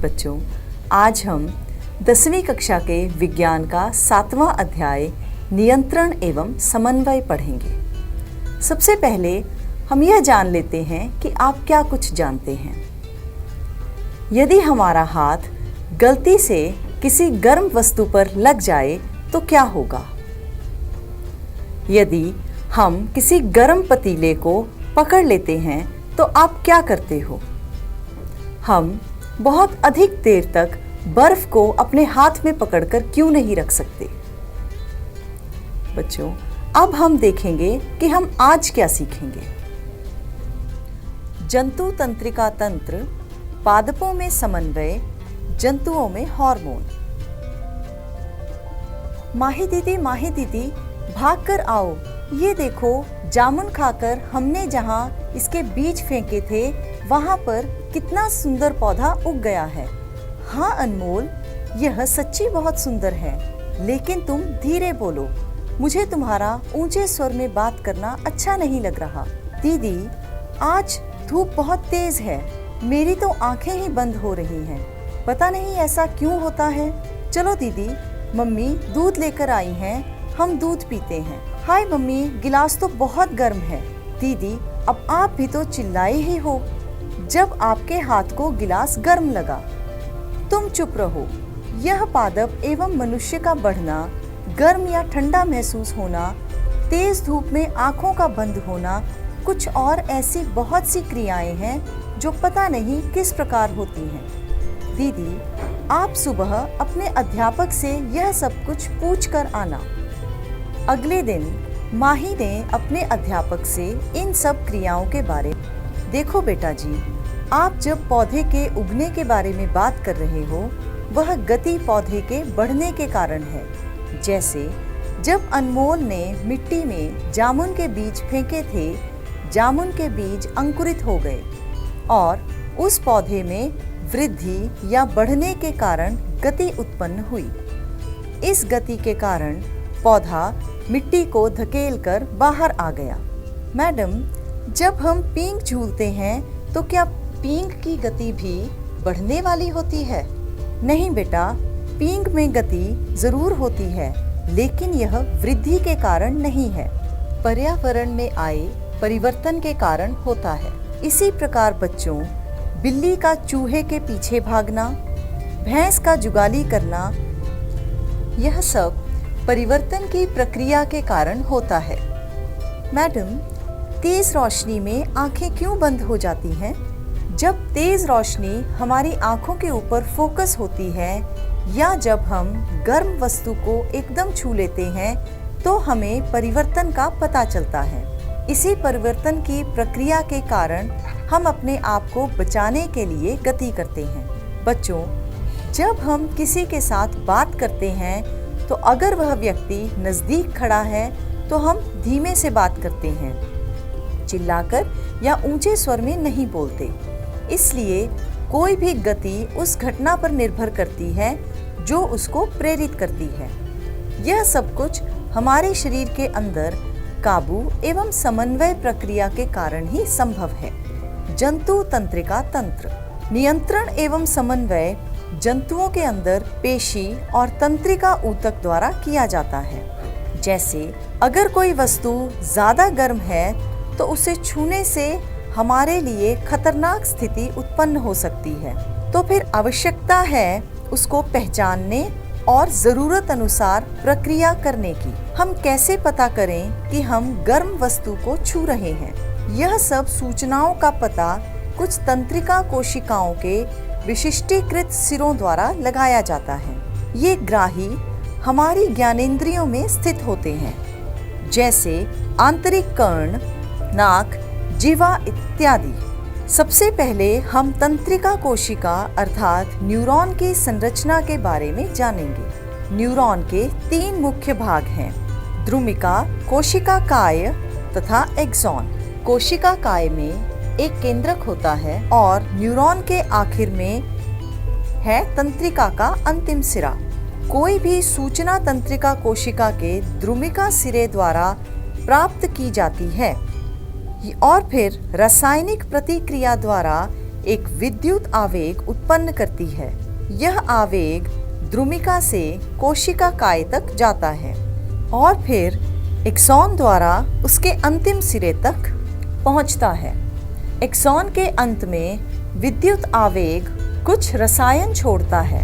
बच्चों, आज हम 10वीं कक्षा के विज्ञान का 7वां अध्याय नियंत्रण एवं समन्वय पढ़ेंगे। सबसे पहले हम यह जान लेते हैं कि आप क्या कुछ जानते हैं। यदि हमारा हाथ गलती से किसी गर्म वस्तु पर लग जाए तो क्या होगा? यदि हम किसी गर्म पतीले को पकड़ लेते हैं तो आप क्या करते हो? हम बहुत अधिक देर तक बर्फ को अपने हाथ में पकड़कर क्यों नहीं रख सकते? बच्चों, अब हम देखेंगे कि हम आज क्या सीखेंगे। जंतु तंत्रिका तंत्र, पादपों में समन्वय, जंतुओं में हार्मोन। माही दीदी भाग कर आओ, ये देखो जामुन खाकर हमने जहाँ इसके बीज फेंके थे वहाँ पर कितना सुंदर पौधा उग गया है। हाँ अनमोल, यह सच्ची बहुत सुंदर है, लेकिन तुम धीरे बोलो, मुझे तुम्हारा ऊंचे स्वर में बात करना अच्छा नहीं लग रहा। दीदी, आज धूप बहुत तेज है, मेरी तो आंखें ही बंद हो रही हैं। पता नहीं ऐसा क्यों होता है। चलो दीदी, मम्मी दूध लेकर आई हैं, हम दूध पीते हैं। हाय मम्मी, गिलास तो बहुत गर्म है। दीदी, अब आप भी तो चिल्लाए ही हो जब आपके हाथ को गिलास गर्म लगा। तुम चुप रहो। यह पादप एवं मनुष्य का बढ़ना, गर्म या ठंडा महसूस होना, तेज धूप में आंखों का बंद होना, कुछ और ऐसी बहुत सी क्रियाएं हैं जो पता नहीं किस प्रकार होती हैं। दीदी, आप सुबह अपने अध्यापक से यह सब कुछ पूछ कर आना। अगले दिन माही ने अपने अध्यापक से इन सब क्रियाओं के बारे में। देखो बेटा जी, आप जब पौधे के उगने के बारे में बात कर रहे हो, वह गति पौधे के बढ़ने के कारण है। जैसे जब अनमोल ने मिट्टी में जामुन के बीज फेंके थे, जामुन के बीज अंकुरित हो गए और उस पौधे में वृद्धि या बढ़ने के कारण गति उत्पन्न हुई। इस गति के कारण पौधा मिट्टी को धकेलकर बाहर आ गया। मैडम, जब हम पींग झूलते हैं तो क्या पींग की गति भी बढ़ने वाली होती है? नहीं बेटा, पींग में गति जरूर होती है, लेकिन यह वृद्धि के कारण नहीं है, पर्यावरण में आए परिवर्तन के कारण होता है। इसी प्रकार बच्चों, बिल्ली का चूहे के पीछे भागना, भैंस का जुगाली करना, यह सब परिवर्तन की प्रक्रिया के कारण होता है। मैडम, तेज रोशनी में आंखें क्यों बंद हो जाती हैं? जब तेज रोशनी हमारी आंखों के ऊपर फोकस होती है या जब हम गर्म वस्तु को एकदम छू लेते हैं तो हमें परिवर्तन का पता चलता है। इसी परिवर्तन की प्रक्रिया के कारण हम अपने आप को बचाने के लिए गति करते हैं। बच्चों, जब हम किसी के साथ बात करते हैं तो अगर वह व्यक्ति नज़दीक खड़ा है तो हम धीमे से बात करते हैं, चिल्लाकर या ऊंचे स्वर में नहीं बोलते। इसलिए कोई भी गति उस घटना पर निर्भर करती है जो उसको प्रेरित करती है। यह सब कुछ हमारे शरीर के अंदर काबू एवं समन्वय प्रक्रिया के कारण ही संभव है। जंतु तंत्रिका तंत्र, नियंत्रण एवं समन्वय जंतुओं के अंदर पेशी और तंत्रिका ऊतक द्वारा किया जाता है। जैसे अगर कोई वस्तु ज्यादा गर्म है तो उसे छूने से हमारे लिए खतरनाक स्थिति उत्पन्न हो सकती है, तो फिर आवश्यकता है उसको पहचानने और जरूरत अनुसार प्रक्रिया करने की। हम कैसे पता करें कि हम गर्म वस्तु को छू रहे हैं? यह सब सूचनाओं का पता कुछ तंत्रिका कोशिकाओं के विशिष्टीकृत सिरों द्वारा लगाया जाता है। ये ग्राही हमारी ज्ञानेंद्रियों में स्थित होते हैं, जैसे आंतरिक कर्ण, नाक, जिह्वा इत्यादि। सबसे पहले हम तंत्रिका कोशिका अर्थात न्यूरॉन की संरचना के बारे में जानेंगे। न्यूरॉन के 3 मुख्य भाग हैं: द्रुमिका, कोशिका काय तथा एक्सॉन। कोशिका काय में एक केंद्रक होता है और न्यूरॉन के आखिर में है तंत्रिका का अंतिम सिरा। कोई भी सूचना तंत्रिका कोशिका के द्रुमिका सिरे द्वारा प्राप्त की जाती है और फिर रासायनिक प्रतिक्रिया द्वारा एक विद्युत आवेग उत्पन्न करती है। यह आवेग द्रुमिका से कोशिका काय तक जाता है और फिर एक्सॉन द्वारा उसके अंतिम सिरे तक पहुंचता है। एक्सॉन के अंत में विद्युत आवेग कुछ रसायन छोड़ता है।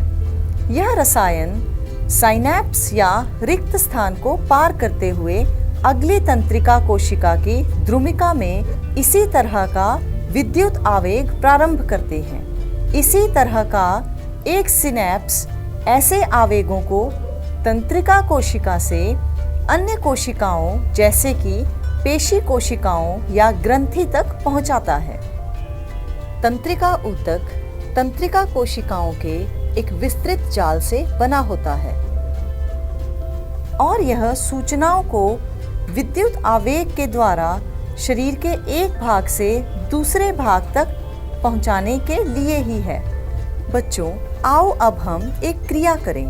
यह रसायन साइनैप्स या रिक्त स्थान को पार करते हुए अगली तंत्रिका कोशिका की द्रुमिका में इसी तरह का विद्युत आवेग प्रारंभ करते हैं। इसी तरह का एक सिनैप्स ऐसे आवेगों को तंत्रिका कोशिका से अन्य कोशिकाओं जैसे कि पेशी कोशिकाओं या ग्रंथि तक पहुंचाता है। तंत्रिका ऊतक तंत्रिका कोशिकाओं के एक विस्तृत जाल से बना होता है और यह सूचनाओं को विद्युत आवेग के द्वारा शरीर के एक भाग से दूसरे भाग तक पहुंचाने के लिए ही है। बच्चों, आओ अब हम एक क्रिया करें।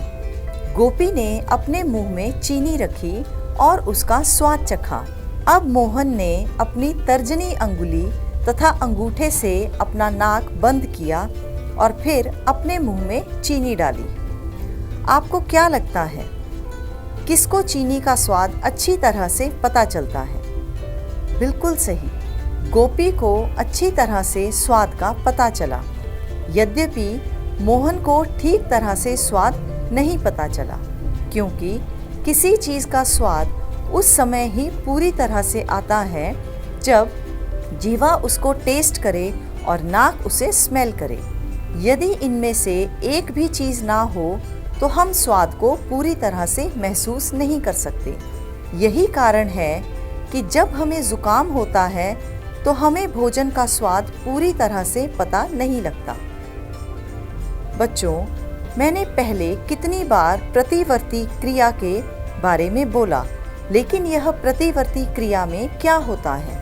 गोपी ने अपने मुंह में चीनी रखी और उसका स्वाद चखा। अब मोहन ने अपनी तर्जनी अंगुली तथा अंगूठे से अपना नाक बंद किया और फिर अपने मुंह में चीनी डाली। आपको क्या लगता है, किसको चीनी का स्वाद अच्छी तरह से पता चलता है? बिल्कुल सही, गोपी को अच्छी तरह से स्वाद का पता चला। यद्यपि मोहन को ठीक तरह से स्वाद नहीं पता चला, क्योंकि किसी चीज़ का स्वाद उस समय ही पूरी तरह से आता है जब जीवा उसको टेस्ट करे और नाक उसे स्मेल करे। यदि इनमें से एक भी चीज़ ना हो तो हम स्वाद को पूरी तरह से महसूस नहीं कर सकते। यही कारण है कि जब हमें ज़ुकाम होता है तो हमें भोजन का स्वाद पूरी तरह से पता नहीं लगता। बच्चों, मैंने पहले कितनी बार प्रतिवर्ती क्रिया के बारे में बोला, लेकिन यह प्रतिवर्ती क्रिया में क्या होता है,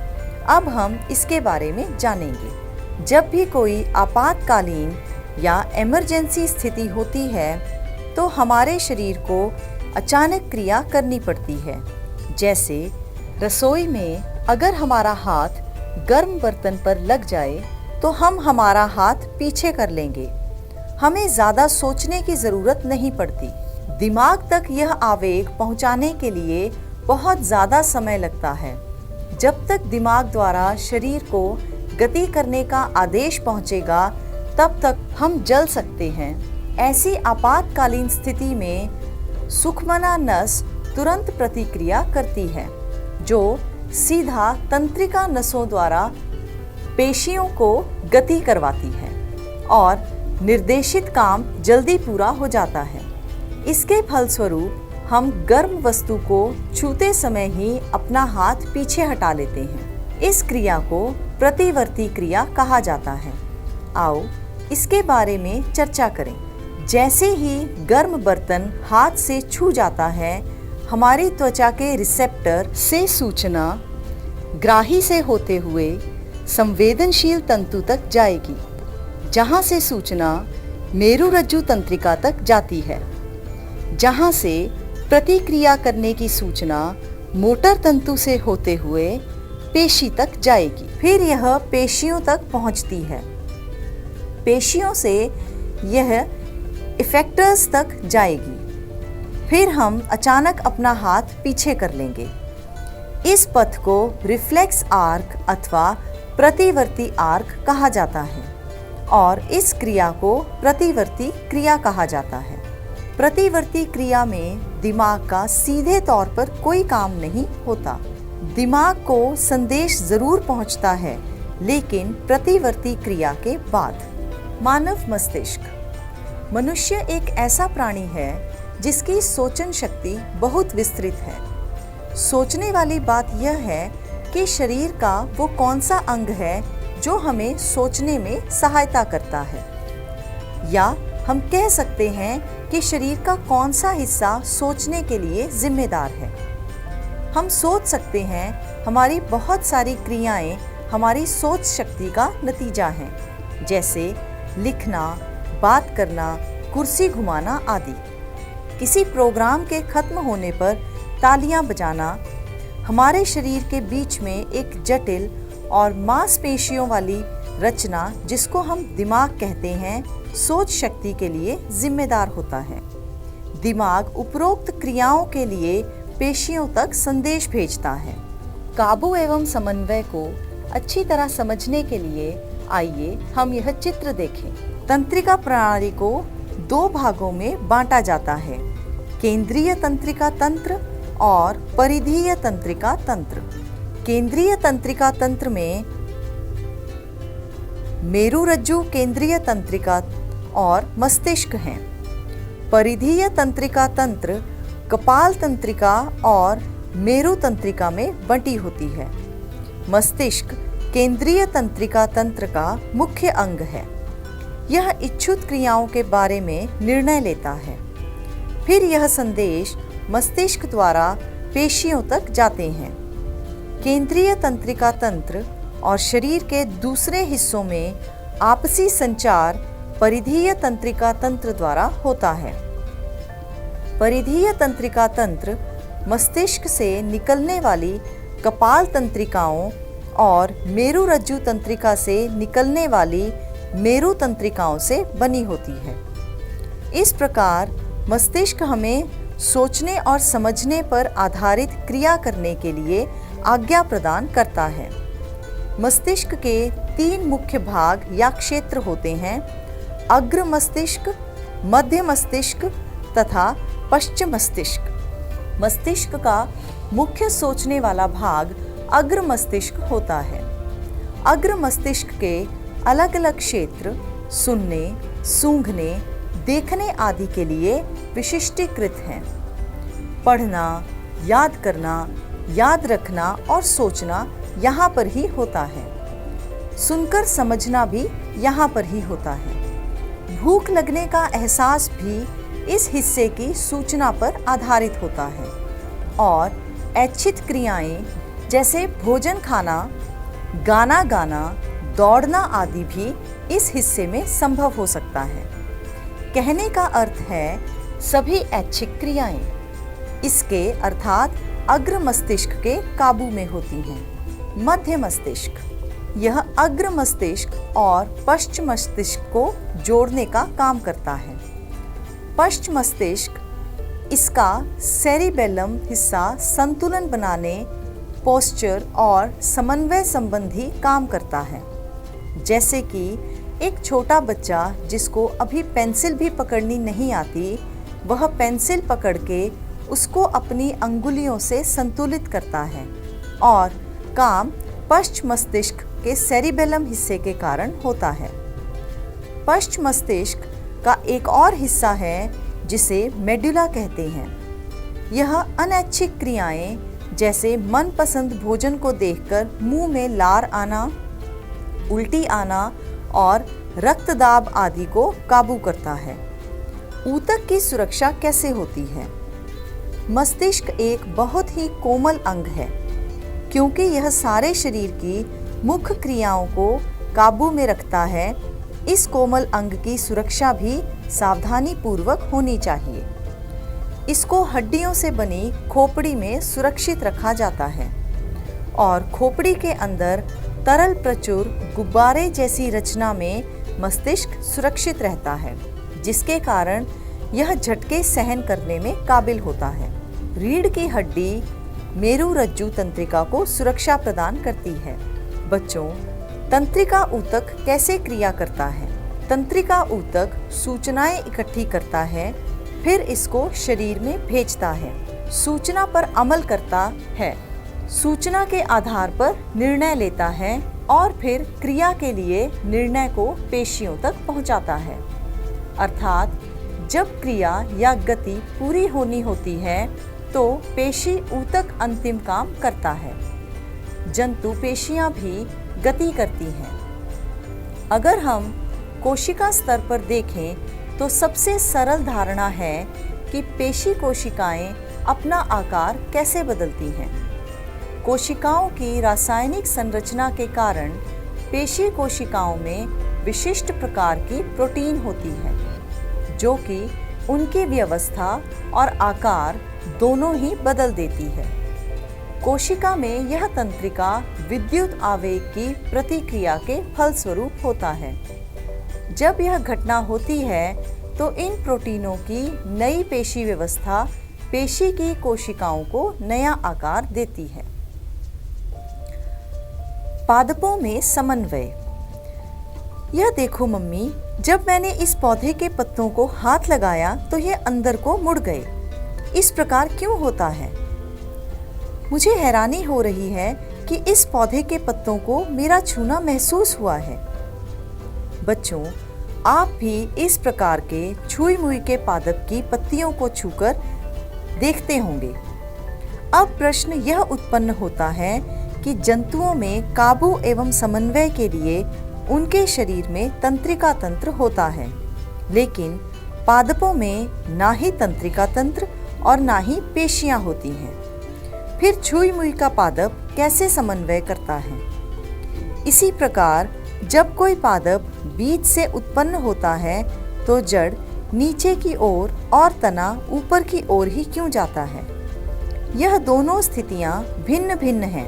अब हम इसके बारे में जानेंगे। जब भी कोई आपातकालीन या इमरजेंसी स्थिति होती है तो हमारे शरीर को अचानक क्रिया करनी पड़ती है। जैसे रसोई में अगर हमारा हाथ गर्म बर्तन पर लग जाए तो हम हमारा हाथ पीछे कर लेंगे। हमें ज़्यादा सोचने की ज़रूरत नहीं पड़ती। दिमाग तक यह आवेग पहुंचाने के लिए बहुत ज़्यादा समय लगता है। जब तक दिमाग द्वारा शरीर को गति करने का आदेश पहुंचेगा तब तक हम जल सकते हैं। ऐसी आपातकालीन स्थिति में सुखमना नस तुरंत प्रतिक्रिया करती है, जो सीधा तंत्रिका नसों द्वारा पेशियों को गति करवाती है और निर्देशित काम जल्दी पूरा हो जाता है। इसके फलस्वरूप हम गर्म वस्तु को छूते समय ही अपना हाथ पीछे हटा लेते हैं। इस क्रिया को प्रतिवर्ती क्रिया कहा जाता है। आओ इसके बारे में चर्चा करें। जैसे ही गर्म बर्तन हाथ से छू जाता है, हमारी त्वचा के रिसेप्टर से सूचना ग्राही से होते हुए संवेदनशील तंतु तक जाएगी, जहां से सूचना मेरुरज्जु तंत्रिका तक जाती है, जहां से प्रतिक्रिया करने की सूचना मोटर तंतु से होते हुए पेशी तक जाएगी। फिर यह पेशियों तक पहुंचती है। पेशियों से यह इफेक्टर्स तक जाएगी। फिर हम अचानक अपना हाथ पीछे कर लेंगे। इस पथ को रिफ्लेक्स आर्क अथवा प्रतिवर्ती आर्क कहा जाता है और इस क्रिया को प्रतिवर्ती क्रिया कहा जाता है। प्रतिवर्ती क्रिया में दिमाग का सीधे तौर पर कोई काम नहीं होता। दिमाग को संदेश जरूर पहुंचता है, लेकिन प्रतिवर्ती क्रिया के बाद। मानव मस्तिष्क। मनुष्य एक ऐसा प्राणी है जिसकी सोचन शक्ति बहुत विस्तृत है। सोचने वाली बात यह है कि शरीर का वो कौन सा अंग है जो हमें सोचने में सहायता करता है, या हम कह सकते हैं कि शरीर का कौन सा हिस्सा सोचने के लिए जिम्मेदार है। हम सोच सकते हैं हमारी बहुत सारी क्रियाएं हमारी सोच शक्ति का नतीजा हैं, जैसे लिखना, बात करना, कुर्सी घुमाना आदि। किसी प्रोग्राम के खत्म होने पर तालियां बजाना हमारे शरीर के बीच में एक जटिल और मांसपेशियों वाली रचना, जिसको हम दिमाग कहते हैं, सोच शक्ति के लिए जिम्मेदार होता है। दिमाग उपरोक्त क्रियाओं के लिए पेशियों तक संदेश भेजता है। काबू एवं समन्वय को अच्छी तरह समझने के लिए आइए हम यह चित्र देखें। तंत्रिका प्रणाली को दो भागों में बांटा जाता है, केंद्रीय तंत्रिका तंत्र और परिधीय तंत्रिका तंत्र। केंद्रीय तंत्रिका तंत्र में मेरुरज्जु केंद्रीय तंत्रिका और मस्तिष्क हैं। परिधीय तंत्रिका तंत्र कपाल तंत्रिका और मेरु तंत्रिका में बंटी होती है। मस्तिष्क केंद्रीय तंत्रिका तंत्र का मुख्य अंग है। यह इच्छुत क्रियाओं के बारे में निर्णय लेता है। फिर यह संदेश मस्तिष्क द्वारा पेशियों तक जाते हैं। केंद्रीय तंत्रिका तंत्र और शरीर के दूसरे हिस्सों में आपसी संचार परिधीय तंत्रिका तंत्र द्वारा होता है। परिधीय तंत्रिका तंत्र मस्तिष्क से निकलने वाली कपाल तंत्रिकाओं और मेरुरज्जु तंत्रिका से निकलने वाली मेरु तंत्रिकाओं से बनी होती है। इस प्रकार मस्तिष्क हमें सोचने और समझने पर आधारित क्रिया करने के लिए आज्ञा प्रदान करता है। मस्तिष्क के 3 मुख्य भाग या क्षेत्र होते हैं, अग्र मस्तिष्क, मध्य मस्तिष्क तथा पश्चिम मस्तिष्क। मस्तिष्क का मुख्य सोचने वाला भाग अग्र मस्तिष्क होता है। अग्र मस्तिष्क के अलग अलग क्षेत्र सुनने, सूंघने, देखने आदि के लिए विशिष्टीकृत हैं। पढ़ना, याद करना, याद रखना और सोचना यहाँ पर ही होता है। सुनकर समझना भी यहाँ पर ही होता है। भूख लगने का एहसास भी इस हिस्से की सूचना पर आधारित होता है और ऐच्छिक क्रियाएं जैसे भोजन खाना, गाना गाना, दौड़ना आदि भी इस हिस्से में संभव हो सकता है। कहने का अर्थ है सभी ऐच्छिक क्रियाएं इसके अर्थात अग्र मस्तिष्क के काबू में होती हैं। मध्य मस्तिष्क, यह अग्र मस्तिष्क और पश्चिम मस्तिष्क को जोड़ने का काम करता है। पश्चिम मस्तिष्क, इसका सेरिबेलम हिस्सा संतुलन बनाने, पोस्चर और समन्वय संबंधी काम करता है। जैसे कि एक छोटा बच्चा जिसको अभी पेंसिल भी पकड़नी नहीं आती, वह पेंसिल पकड़ के उसको अपनी अंगुलियों से संतुलित करता है और काम पश्चिम मस्तिष्क के सेरिबेलम हिस्से के कारण होता है। पश्चिम मस्तिष्क का एक और हिस्सा है जिसे मेडुला कहते हैं। यह अनैच्छिक क्रियाएं जैसे मनपसंद भोजन को देखकर मुंह में लार आना, उल्टी आना और रक्तदाब आदि को काबू करता है। ऊतक की सुरक्षा कैसे होती है? मस्तिष्क एक बहुत ही कोमल अंग है क्योंकि यह सारे शरीर की मुख्य क्रियाओं को काबू में रखता है। इस कोमल अंग की सुरक्षा भी सावधानी पूर्वक होनी चाहिए। इसको हड्डियों से बनी खोपड़ी में सुरक्षित रखा जाता है और खोपड़ी के अंदर तरल प्रचुर गुब्बारे जैसी रचना में मस्तिष्क सुरक्षित रहता है, जिसके कारण यह झटके सहन करने में काबिल होता है। रीढ़ की हड्डी मेरुरज्जु तंत्रिका को सुरक्षा प्रदान करती है। बच्चों, तंत्रिका ऊतक कैसे क्रिया करता है? तंत्रिका ऊतक सूचनाएं इकट्ठी करता है, फिर इसको शरीर में भेजता है, सूचना पर अमल करता है, सूचना के आधार पर निर्णय लेता है और फिर क्रिया के लिए निर्णय को पेशियों तक पहुंचाता है। अर्थात जब क्रिया या गति पूरी होनी होती है तो पेशी ऊतक अंतिम काम करता है। जंतु पेशियां भी गति करती हैं। अगर हम कोशिका स्तर पर देखें तो सबसे सरल धारणा है कि पेशी कोशिकाएं अपना आकार कैसे बदलती हैं। कोशिकाओं की रासायनिक संरचना के कारण पेशी कोशिकाओं में विशिष्ट प्रकार की प्रोटीन होती है, जो कि उनकी व्यवस्था और आकार दोनों ही बदल देती है। कोशिका में यह तंत्रिका विद्युत आवेग की प्रतिक्रिया के फलस्वरूप होता है। जब यह घटना होती है तो इन प्रोटीनों की नई पेशी व्यवस्था पेशी की कोशिकाओं को नया आकार देती है। पादपों में समन्वय। यह देखो मम्मी, जब मैंने इस पौधे के पत्तों को हाथ लगाया तो ये अंदर को मुड़ गए। इस प्रकार क्यों होता है? मुझे हैरानी हो रही है कि इस पौधे के पत्तों को मेरा छूना महसूस हुआ है। बच्चों, आप भी इस प्रकार के छुई मुई के पादप की पत्तियों को छूकर देखते होंगे। अब प्रश्न यह उत्पन्न होता है कि जंतुओं में काबू एवं समन्वय के लिए उनके शरीर में तंत्रिका तंत्र होता है, लेकिन पादपों में ना ही तंत्रिका तंत्र और ना ही पेशियां होती हैं। फिर छुई मुई का पादप कैसे समन्वय करता है? इसी प्रकार जब कोई पादप बीज से उत्पन्न होता है तो जड़ नीचे की ओर और तना ऊपर की ओर ही क्यों जाता है? यह दोनों स्थितियां भिन्न भिन्न हैं।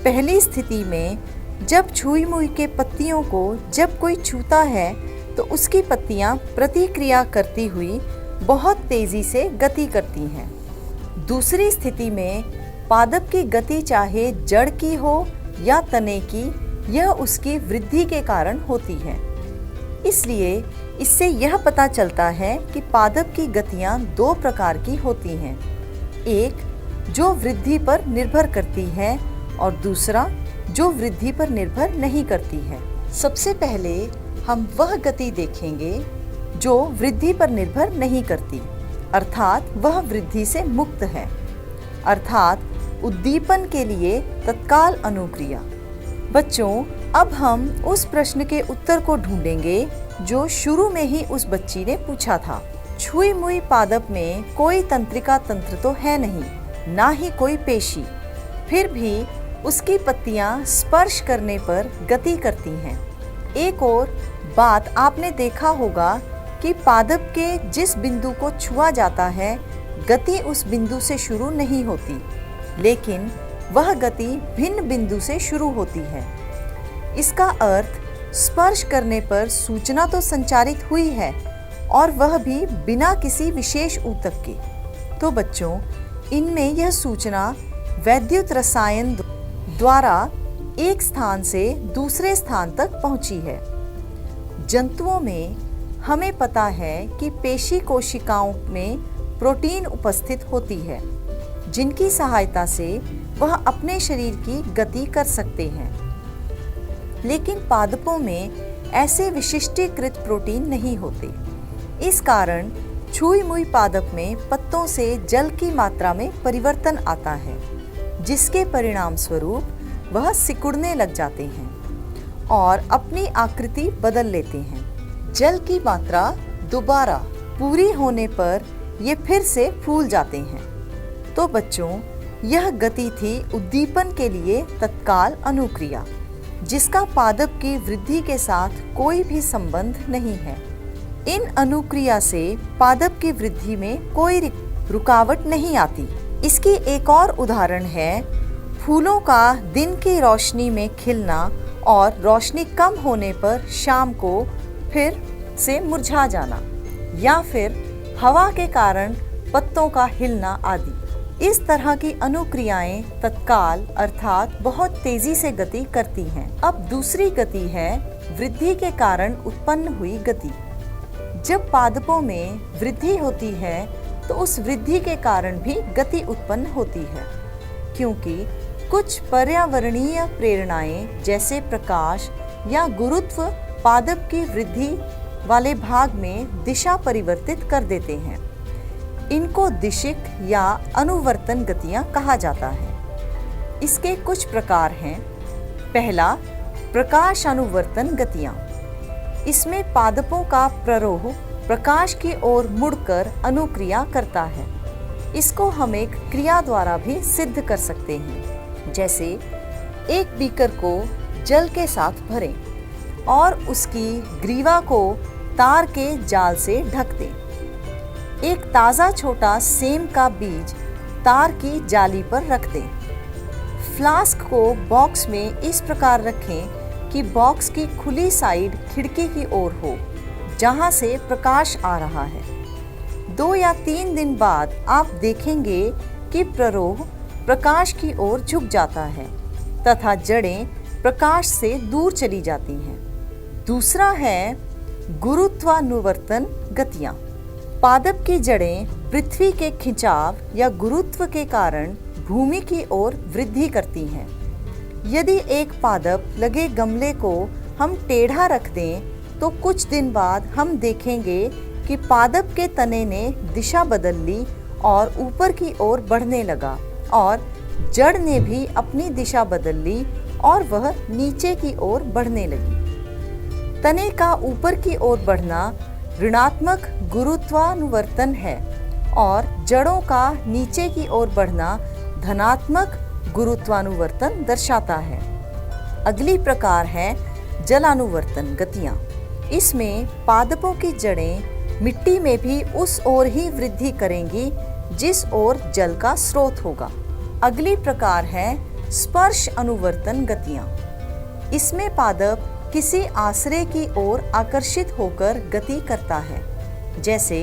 पहली स्थिति में जब छुई मुई के पत्तियों को जब कोई छूता है तो उसकी पत्तियां प्रतिक्रिया करती हुई बहुत तेजी से गति करती हैं। दूसरी स्थिति में पादप की गति चाहे जड़ की हो या तने की, यह उसकी वृद्धि के कारण होती है। इसलिए इससे यह पता चलता है कि पादप की गतियां दो प्रकार की होती हैं, एक जो वृद्धि पर निर्भर करती है और दूसरा जो वृद्धि पर निर्भर नहीं करती है। सबसे पहले हम वह गति देखेंगे जो वृद्धि पर निर्भर नहीं करती, अर्थात वह वृद्धि से मुक्त है, अर्थात उद्दीपन के लिए तत्काल अनुक्रिया। बच्चों, अब हम उस प्रश्न के उत्तर को ढूंढेंगे जो शुरू में ही उस बच्ची ने पूछा था। छुई मुई पादप में कोई तंत्रिका तंत्र तो है नहीं, ना ही कोई पेशी, फिर भी उसकी पत्तियां स्पर्श करने पर गति करती हैं। एक और बात आपने देखा होगा कि पादप के जिस बिंदु को छुआ जाता है, गति उस बिंदु से शुरू नहीं होती, लेकिन वह गति भिन्न बिंदु से शुरू होती है। इसका अर्थ स्पर्श करने पर सूचना तो संचारित हुई है और वह भी बिना किसी विशेष ऊतक के। तो बच्चों, इनमें यह सूचना वैद्युत रसायन द्वारा एक स्थान से दूसरे स्थान तक पहुंची है। जंतुओं में हमें पता है कि पेशी कोशिकाओं में प्रोटीन उपस्थित होती है, जिनकी सहायता से वह अपने शरीर की गति कर सकते हैं। लेकिन पादपों में ऐसे विशिष्टीकृत प्रोटीन नहीं होते। इस कारण छुई मुई पादप में पत्तों से जल की मात्रा में परिवर्तन आता है, जिसके परिणाम स्वरूप वह सिकुड़ने लग जाते हैं और अपनी आकृति बदल लेते हैं। जल की मात्रा दोबारा पूरी होने पर ये फिर से फूल जाते हैं। तो बच्चों, यह गति थी उद्दीपन के लिए तत्काल अनुक्रिया, जिसका पादप की वृद्धि के साथ कोई भी संबंध नहीं है। इन अनुक्रिया से पादप की वृद्धि में कोई रुकावट नहीं आती। इसकी एक और उदाहरण है फूलों का दिन की रोशनी में खिलना और रोशनी कम होने पर शाम को फिर से मुरझा जाना, या फिर हवा के कारण पत्तों का हिलना आदि। इस तरह की अनुक्रियाएं तत्काल अर्थात बहुत तेजी से गति करती हैं। अब दूसरी गति है वृद्धि के कारण उत्पन्न हुई गति। जब पादपों में वृद्धि होती है तो उस वृद्धि के कारण भी गति उत्पन्न होती है, क्योंकि कुछ पर्यावरणीय प्रेरणाएं जैसे प्रकाश या गुरुत्व पादप की वृद्धि वाले भाग में दिशा परिवर्तित कर देते हैं। इनको दिशिक या अनुवर्तन गतियां कहा जाता है। इसके कुछ प्रकार हैं। पहला, प्रकाश अनुवर्तन गतियां। इसमें पादपों का प्ररोह प्रकाश की ओर मुड़कर अनुक्रिया करता है। इसको हम एक क्रिया द्वारा भी सिद्ध कर सकते हैं। जैसे एक बीकर को जल के साथ भरें और उसकी ग्रीवा को तार के जाल से ढक दें। एक ताज़ा छोटा सेम का बीज तार की जाली पर रख दें फ्लास्क को बॉक्स में इस प्रकार रखें कि बॉक्स की खुली साइड खिड़की की ओर हो, जहां से प्रकाश आ रहा है। 2 या 3 दिन बाद आप देखेंगे कि प्ररोह प्रकाश की ओर झुक जाता है तथा जड़ें प्रकाश से दूर चली जाती हैं। दूसरा है गुरुत्वानुवर्तन गतियां। पादप की जड़ें पृथ्वी के खिंचाव या गुरुत्व के कारण भूमि की ओर वृद्धि करती हैं। यदि एक पादप लगे गमले को हम टेढ़ा रख दें तो कुछ दिन बाद हम देखेंगे कि पादप के तने ने दिशा बदल ली और ऊपर की ओर बढ़ने लगा और जड़ ने भी अपनी दिशा बदल ली और वह नीचे की ओर बढ़ने लगी। तने का ऊपर की ओर बढ़ना ऋणात्मक गुरुत्वानुवर्तन है और जड़ों का नीचे की ओर बढ़ना धनात्मक गुरुत्वानुवर्तन दर्शाता है। अगली प्रकार है जलानुवर्तन गतियां। इसमें पादपों की जड़ें मिट्टी में भी उस ओर ही वृद्धि करेंगी जिस ओर जल का स्रोत होगा। अगली प्रकार है स्पर्श अनुवर्तन गतियां। इसमें पादप किसी आश्रय की ओर आकर्षित होकर गति करता है। जैसे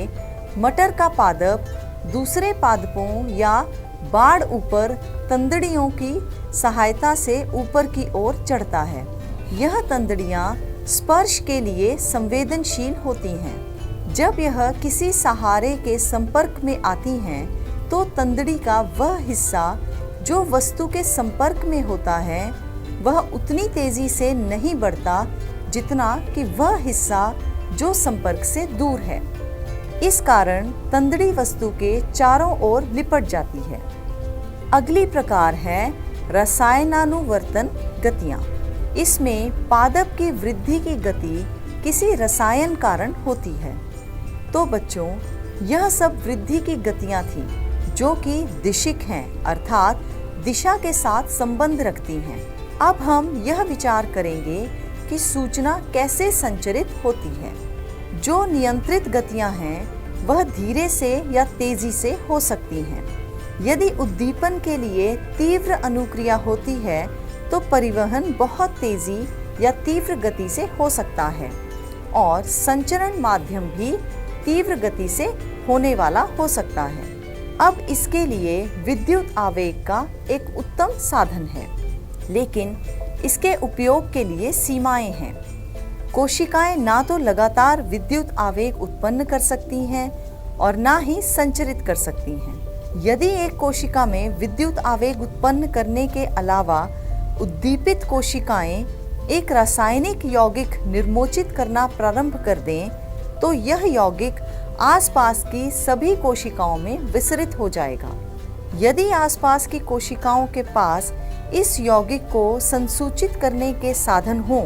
मटर का पादप दूसरे पादपों या बाड़ ऊपर तंदड़ियों की सहायता से ऊपर की ओर चढ़ता है। यह तंदड़ियां स्पर्श के लिए संवेदनशील होती हैं। जब यह किसी सहारे के संपर्क में आती हैं तो तंदड़ी का वह हिस्सा जो वस्तु के संपर्क में होता है वह उतनी तेजी से नहीं बढ़ता जितना कि वह हिस्सा जो संपर्क से दूर है। इस कारण तंदड़ी वस्तु के चारों ओर लिपट जाती है। अगली प्रकार है रसायनानुवर्तन गतियां। इसमें पादप की वृद्धि की गति किसी रसायन कारण होती है। तो बच्चों, यह सब वृद्धि की गतियां थी जो कि दिशिक हैं, अर्थात दिशा के साथ संबंध रखती हैं। अब हम यह विचार करेंगे कि सूचना कैसे संचरित होती है। जो नियंत्रित गतियां हैं वह धीरे से या तेजी से हो सकती हैं। यदि उद्दीपन के लिए तीव्र अनुक्रिया होती है तो परिवहन बहुत तेजी या तीव्र गति से हो सकता है और संचरण माध्यम भी तीव्र गति से होने वाला हो सकता है। अब इसके लिए विद्युत आवेग का एक उत्तम साधन है, लेकिन इसके उपयोग के लिए सीमाएं हैं। कोशिकाएं ना तो लगातार विद्युत आवेग उत्पन्न कर सकती हैं और ना ही संचरित कर सकती हैं। यदि एक कोशिका में विद्युत आवेग उत्पन्न करने के अलावा उद्दीपित कोशिकाएं एक रासायनिक यौगिक निर्मोचित करना प्रारंभ कर दें तो यह यौगिक आसपास की सभी कोशिकाओं में विसरित हो जाएगा। यदि आसपास की कोशिकाओं के पास इस यौगिक को संसूचित करने के साधन हों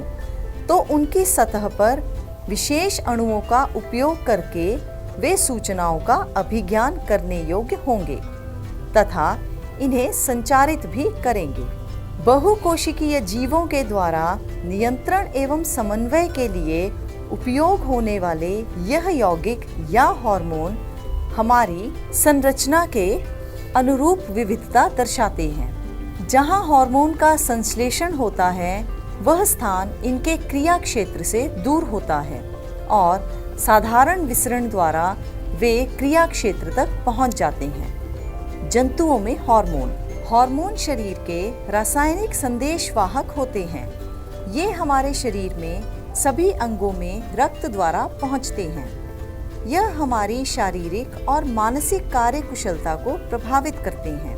तो उनकी सतह पर विशेष अणुओं का उपयोग करके वे सूचनाओं का अभिज्ञान करने योग्य होंगे तथा इन्हें संचारित भी करेंगे। बहुकोशिकीय जीवों के द्वारा नियंत्रण एवं समन्वय के लिए उपयोग होने वाले यह यौगिक या हार्मोन हमारी संरचना के अनुरूप विविधता दर्शाते हैं। जहां हार्मोन का संश्लेषण होता है वह स्थान इनके क्रिया क्षेत्र से दूर होता है और साधारण विसरण द्वारा वे क्रिया क्षेत्र तक पहुंच जाते हैं। जंतुओं में हार्मोन शरीर के रासायनिक संदेशवाहक होते हैं। ये हमारे शरीर में सभी अंगों में रक्त द्वारा पहुंचते हैं। यह हमारी शारीरिक और मानसिक कार्य कुशलता को प्रभावित करते हैं।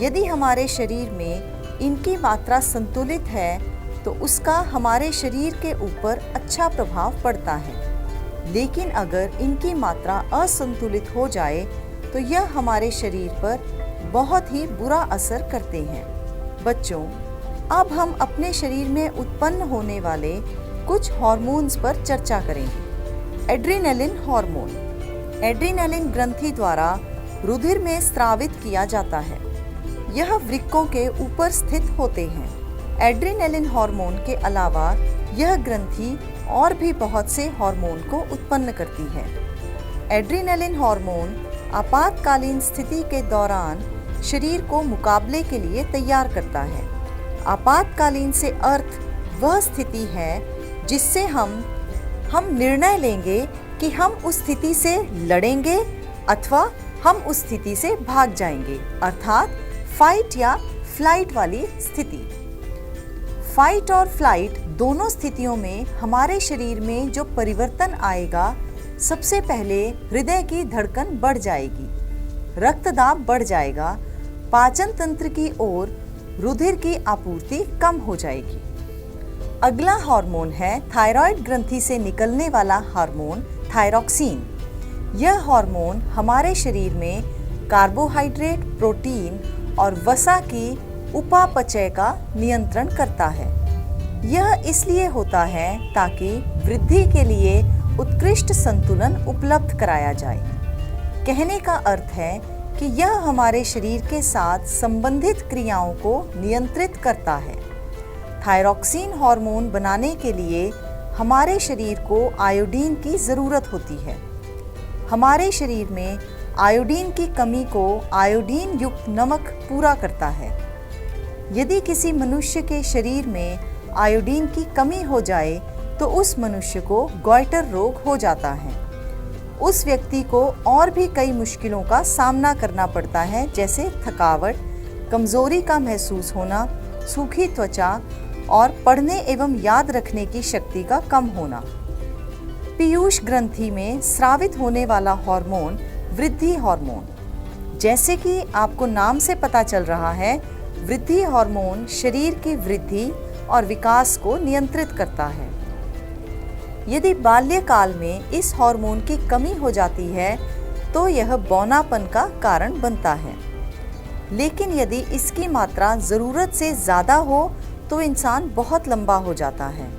यदि हमारे शरीर में इनकी मात्रा संतुलित है तो उसका हमारे शरीर के ऊपर अच्छा प्रभाव पड़ता है, लेकिन अगर इनकी मात्रा असंतुलित हो जाए तो यह हमारे शरीर पर बहुत ही बुरा असर करते हैं। बच्चों, अब हम अपने शरीर में उत्पन्न होने वाले कुछ हार्मोन्स पर चर्चा करेंगे। Adrenaline hormone. एड्रेनालिन ग्रंथि द्वारा रुधिर में स्रावित किया जाता है। यह वृक्कों के ऊपर स्थित होते हैं। एड्रेनालिन हार्मोन के अलावा यह ग्रंथि और भी बहुत से हार्मोन को उत्पन्न करती है। एड्रेनालिन हार्मोन आपातकालीन स्थिति के दौरान शरीर को मुकाबले के लिए तैयार करता है। आपातकालीन से अर्थ वह स्थिति है जिससे हम निर्णय लेंगे कि हम उस स्थिति से लड़ेंगे अथवा हम उस स्थिति से भाग जाएंगे, अर्थात फाइट या फ्लाइट वाली स्थिति। फाइट और फ्लाइट दोनों स्थितियों में हमारे शरीर में जो परिवर्तन आएगा, सबसे पहले हृदय की धड़कन बढ़ जाएगी, रक्तदाब बढ़ जाएगा, पाचन तंत्र की ओर रुधिर की आपूर्ति कम हो जाएगी। अगला हार्मोन है थायराइड ग्रंथि से निकलने वाला हार्मोन थायरॉक्सिन। यह हार्मोन हमारे शरीर में कार्बोहाइड्रेट, प्रोटीन और वसा की उपापचय का नियंत्रण करता है। यह इसलिए होता है ताकि वृद्धि के लिए उत्कृष्ट संतुलन उपलब्ध कराया जाए। कहने का अर्थ है कि यह हमारे शरीर के साथ संबंधित क्रियाओं को नियंत्रित करता है। थायरॉक्सिन हार्मोन बनाने के लिए हमारे शरीर को आयोडीन की ज़रूरत होती है। हमारे शरीर में आयोडीन की कमी को आयोडीन युक्त नमक पूरा करता है। यदि किसी मनुष्य के शरीर में आयोडीन की कमी हो जाए तो उस मनुष्य को गॉइटर रोग हो जाता है। उस व्यक्ति को और भी कई मुश्किलों का सामना करना पड़ता है, जैसे थकावट, कमजोरी का महसूस होना, सूखी त्वचा और पढ़ने एवं याद रखने की शक्ति का कम होना। पीयूष ग्रंथि में स्रावित होने वाला हार्मोन वृद्धि हार्मोन, जैसे कि आपको नाम से पता चल रहा है, वृद्धि हार्मोन शरीर की वृद्धि और विकास को नियंत्रित करता है। यदि बाल्यकाल में इस हार्मोन की कमी हो जाती है तो यह बौनापन का कारण बनता है, लेकिन यदि इसकी मात्रा ज़रूरत से ज़्यादा हो तो इंसान बहुत लंबा हो जाता है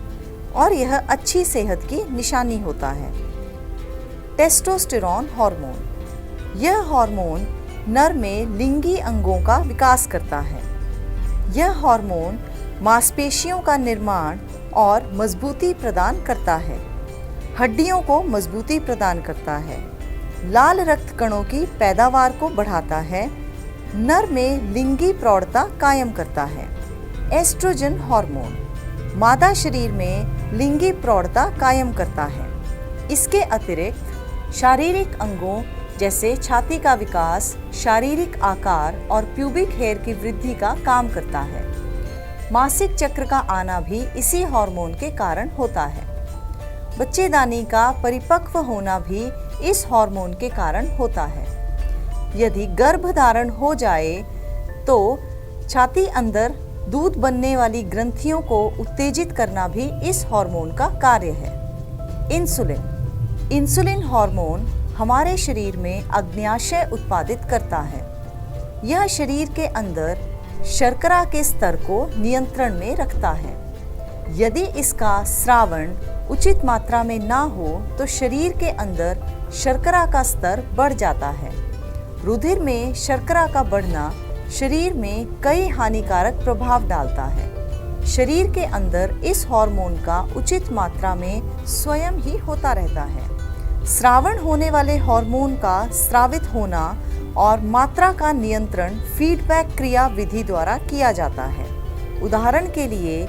और यह अच्छी सेहत की निशानी होता है। टेस्टोस्टेरोन हार्मोन, यह हार्मोन नर में लिंगी अंगों का विकास करता है। यह हार्मोन मांसपेशियों का निर्माण और मजबूती प्रदान करता है, हड्डियों को मजबूती प्रदान करता है, लाल रक्त कणों की पैदावार को बढ़ाता है, नर में लिंगी प्रौढ़ता कायम करता है। एस्ट्रोजन हार्मोन मादा शरीर में लिंगी प्रौढ़ता कायम करता है। इसके अतिरिक्त शारीरिक अंगों जैसे छाती का विकास, शारीरिक आकार और प्यूबिक हेयर की वृद्धि का काम करता है। मासिक चक्र का आना भी इसी हार्मोन के कारण होता है। बच्चेदानी का परिपक्व होना भी इस हार्मोन के कारण होता है। यदि गर्भधारण हो जाए तो छाती अंदर दूध बनने वाली ग्रंथियों को उत्तेजित करना भी इस हार्मोन का कार्य है। इंसुलिन हार्मोन हमारे शरीर में अग्न्याशय उत्पादित करता है। यह शरीर के अंदर शर्करा के स्तर को नियंत्रण में रखता है। यदि इसका स्रावण उचित मात्रा में ना हो तो शरीर के अंदर शर्करा का स्तर बढ़ जाता है। रुधिर में शर्करा का बढ़ना शरीर में कई हानिकारक प्रभाव डालता है। शरीर के अंदर इस हार्मोन का उचित मात्रा में स्वयं ही होता रहता है। स्रावण होने वाले हार्मोन का स्रावित होना और मात्रा का नियंत्रण फीडबैक क्रिया विधि द्वारा किया जाता है। उदाहरण के लिए,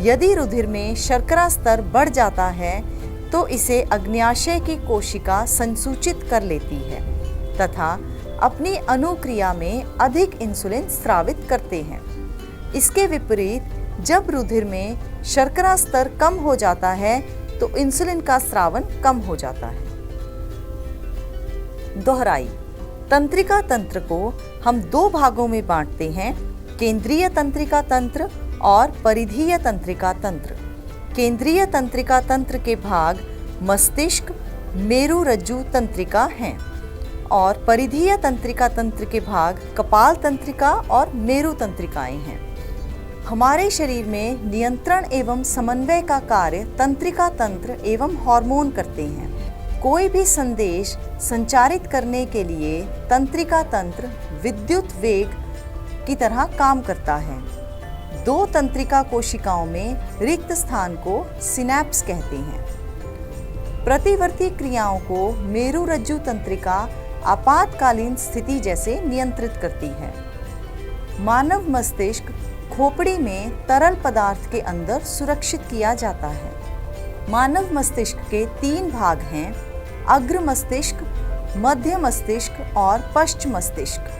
यदि रुधिर में शर्करा स्तर बढ़ जाता है तो इसे अग्न्याशय की कोशिका संसूचित कर लेती है तथा अपनी अनुक्रिया में अधिक इंसुलिन स्रावित करते हैं। इसके विपरीत, जब रुधिर में शर्करा स्तर कम हो जाता है तो इंसुलिन का स्रावन कम हो जाता है। दोहराई। तंत्रिका तंत्र को हम दो भागों में बांटते हैं, केंद्रीय तंत्रिका तंत्र और परिधीय तंत्रिका तंत्र। केंद्रीय तंत्रिका तंत्र के भाग मस्तिष्क, मेरुरज्जु तंत्रिका हैं और परिधीय तंत्रिका तंत्र के भाग कपाल तंत्रिका और मेरु तंत्रिकाएं हैं। हमारे शरीर में नियंत्रण एवं समन्वय का कार्य तंत्रिका तंत्र एवं हार्मोन करते हैं। कोई भी संदेश संचारित करने के लिए तंत्रिका तंत्र विद्युत वेग की तरह काम करता है। दो तंत्रिका कोशिकाओं में रिक्त स्थान को सिनैप्स कहते हैं। प्रतिवर्ती क्रियाओं को मेरुरज्जु तंत्रिका आपातकालीन स्थिति जैसे नियंत्रित करती है। मानव मस्तिष्क खोपड़ी में तरल पदार्थ के अंदर सुरक्षित किया जाता है। मानव मस्तिष्क के 3 भाग हैं: अग्र मस्तिष्क, मध्य मस्तिष्क और पश्च मस्तिष्क।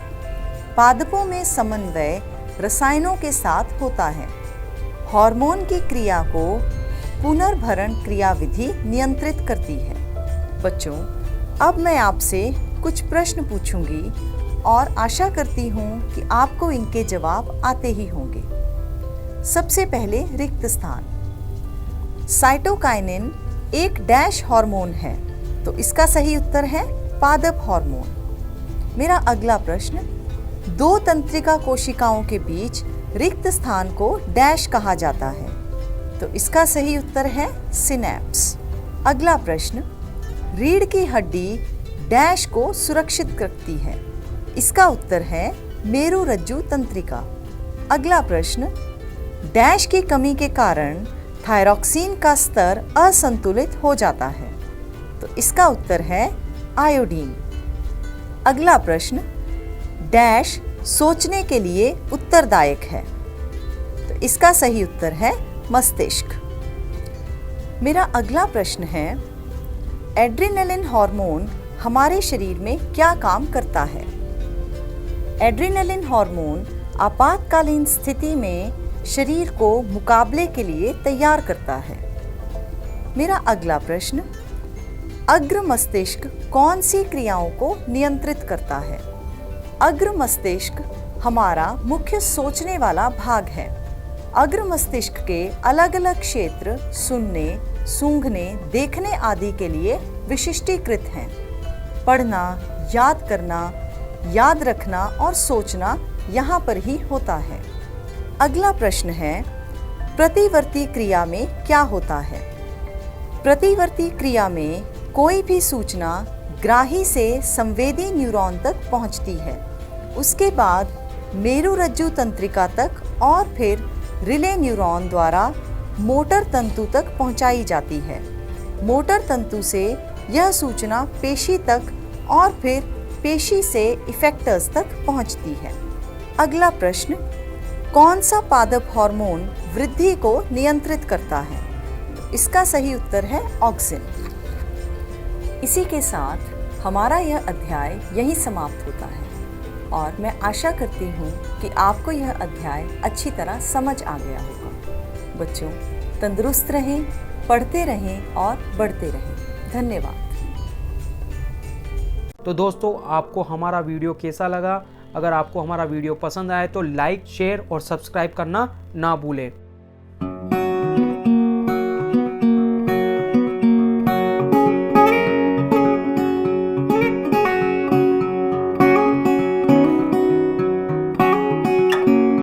पादपों में समन्वय रसायनों के साथ होता है। हार्मोन की क्रिया को पुनर्भरण क्रियाविधि नियंत्रित करती है। बच्चों, अब मैं आपसे कुछ प्रश्न पूछूंगी और आशा करती हूँ कि आपको इनके जवाब आते ही होंगे। सबसे पहले रिक्त स्थान। साइटोकाइनिन एक डैश हार्मोन है, तो इसका सही उत्तर है पादप हार्मोन। मेरा अगला प्रश्न, 2 तंत्रिका कोशिकाओं के बीच रिक्त स्थान को डैश कहा जाता है, तो इसका सही उत्तर है सिनैप्स। अगला प्रश्न, रीढ़ की हड्डी डैश को सुरक्षित रखती है, इसका उत्तर है मेरुरज्जु तंत्रिका। अगला प्रश्न, डैश की कमी के कारण थायरॉक्सिन का स्तर असंतुलित हो जाता है, तो इसका उत्तर है आयोडीन। अगला प्रश्न, डैश सोचने के लिए उत्तरदायक है, तो इसका सही उत्तर है मस्तिष्क। मेरा अगला प्रश्न है, एड्रेनलिन हार्मोन हमारे शरीर में क्या काम करता है? एड्रेनलिन हार्मोन आपातकालीन स्थिति में शरीर को मुकाबले के लिए तैयार करता है। मेरा अगला प्रश्न, अग्र मस्तिष्क कौन सी क्रियाओं को नियंत्रित करता है? अग्र मस्तिष्क हमारा मुख्य सोचने वाला भाग है। अग्र मस्तिष्क के अलग अलग क्षेत्र सुनने, सूंघने, देखने आदि के लिए विशिष्टीकृत हैं। पढ़ना, याद करना, याद रखना और सोचना यहाँ पर ही होता है। अगला प्रश्न है, प्रतिवर्ती क्रिया में क्या होता है? प्रतिवर्ती क्रिया में कोई भी सूचना ग्राही से संवेदी न्यूरॉन तक पहुँचती है, उसके बाद मेरुरज्जु तंत्रिका तक और फिर रिले न्यूरॉन द्वारा मोटर तंतु तक पहुंचाई जाती है। मोटर तंतु से यह सूचना पेशी तक और फिर पेशी से इफेक्टर्स तक पहुंचती है। अगला प्रश्न, कौन सा पादप हार्मोन वृद्धि को नियंत्रित करता है? इसका सही उत्तर है ऑक्सिन। इसी के साथ हमारा यह अध्याय यहीं समाप्त होता है और मैं आशा करती हूँ कि आपको यह अध्याय अच्छी तरह समझ आ गया होगा। बच्चों, तंदुरुस्त रहें, पढ़ते रहें और बढ़ते रहें। धन्यवाद। तो दोस्तों, आपको हमारा वीडियो कैसा लगा? अगर आपको हमारा वीडियो पसंद आए तो लाइक, शेयर और सब्सक्राइब करना ना भूलें।